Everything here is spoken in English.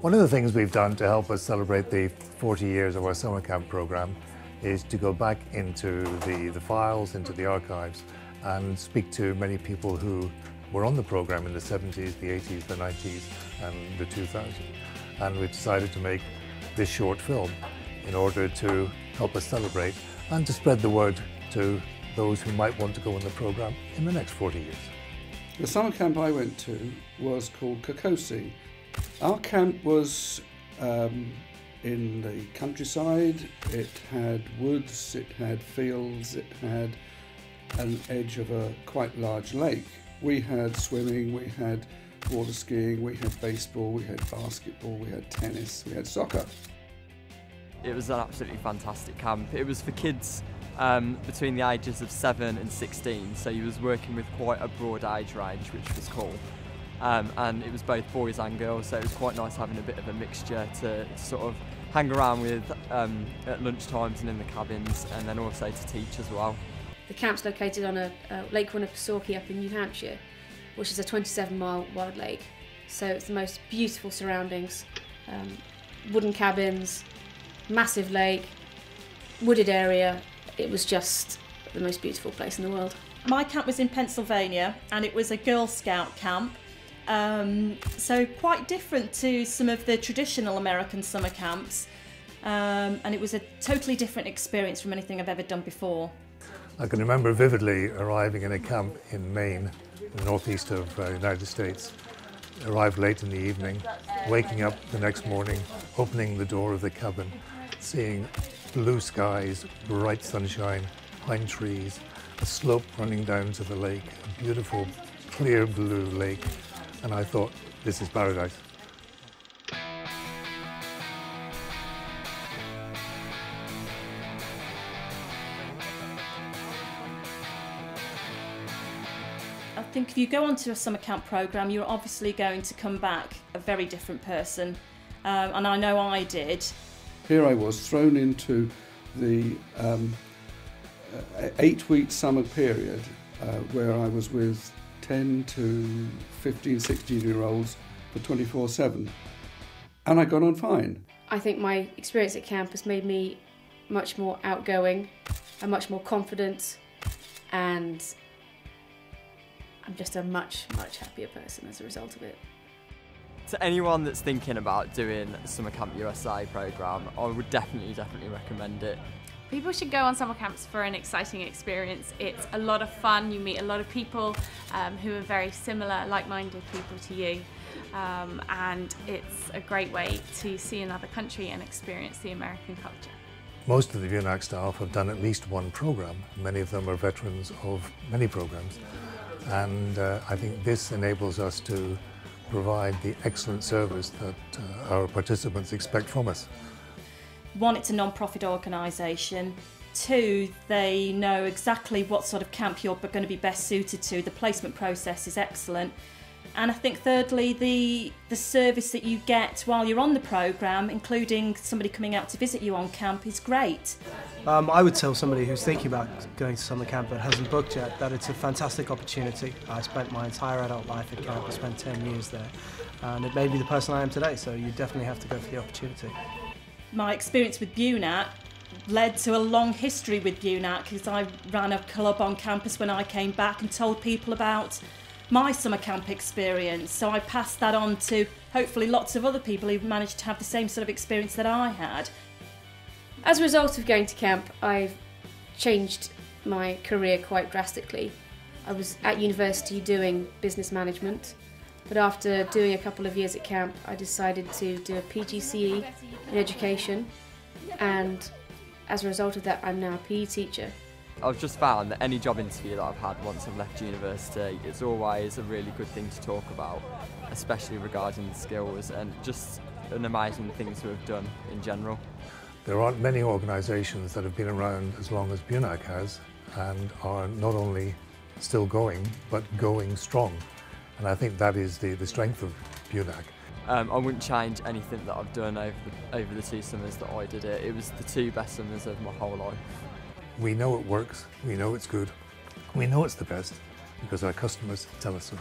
One of the things we've done to help us celebrate the 40 years of our summer camp program is to go back into the files, into the archives, and speak to many people who were on the program in the 70s, the 80s, the 90s, and the 2000s. And we decided to make this short film in order to help us celebrate and to spread the word to those who might want to go in the program in the next 40 years. The summer camp I went to was called Kokosi. Our camp was in the countryside. It had woods, it had fields, it had an edge of a quite large lake. We had swimming, we had water skiing, we had baseball, we had basketball, we had tennis, we had soccer. It was an absolutely fantastic camp. It was for kids between the ages of 7 and 16, so he was working with quite a broad age range, which was cool. And it was both boys and girls, so it was quite nice having a bit of a mixture to sort of hang around with at lunch times and in the cabins, and then also to teach as well. The camp's located on a Lake Winnipesaukee up in New Hampshire, which is a 27-mile wide lake. So it's the most beautiful surroundings, wooden cabins, massive lake, wooded area. It was just the most beautiful place in the world. My camp was in Pennsylvania, and it was a Girl Scout camp. So quite different to some of the traditional American summer camps, and it was a totally different experience from anything I've ever done before. I can remember vividly arriving in a camp in Maine, in the northeast of the United States. Arrived late in the evening, waking up the next morning, opening the door of the cabin, seeing blue skies, bright sunshine, pine trees, a slope running down to the lake, a beautiful clear blue lake, and I thought, this is paradise. I think if you go onto a summer camp programme, you're obviously going to come back a very different person, and I know I did. Here I was thrown into the 8-week summer period where I was with 10 to 15, 16-year-olds for 24/7, and I got on fine. I think my experience at camp has made me much more outgoing and much more confident, and I'm just a much happier person as a result of it. To anyone that's thinking about doing the Summer Camp USA programme, I would definitely recommend it. People should go on summer camps for an exciting experience. It's a lot of fun. You meet a lot of people who are very similar, like-minded people to you, and it's a great way to see another country and experience the American culture. Most of the BUNAC staff have done at least one program. Many of them are veterans of many programs, and I think this enables us to provide the excellent service that our participants expect from us. One, it's a non-profit organisation. Two, they know exactly what sort of camp you're going to be best suited to. The placement process is excellent. And I think thirdly, the service that you get while you're on the programme, including somebody coming out to visit you on camp, is great. I would tell somebody who's thinking about going to summer camp but hasn't booked yet that it's a fantastic opportunity. I spent my entire adult life at camp. I spent 10 years there, and it made me the person I am today, so you definitely have to go for the opportunity. My experience with BUNAC led to a long history with BUNAC, because I ran a club on campus when I came back and told people about my summer camp experience. So I passed that on to hopefully lots of other people who've managed to have the same sort of experience that I had. As a result of going to camp, I've changed my career quite drastically. I was at university doing business management, but after doing a couple of years at camp, I decided to do a PGCE in education, and as a result of that, I'm now a PE teacher. I've just found that any job interview that I've had once I've left university, it's always a really good thing to talk about, especially regarding the skills and just an amazing thing to have done in general. There aren't many organisations that have been around as long as BUNAC has and are not only still going, but going strong. And I think that is the strength of BUNAC. I wouldn't change anything that I've done over the 2 summers that I did it. It was the 2 best summers of my whole life. We know it works, we know it's good, we know it's the best because our customers tell us so.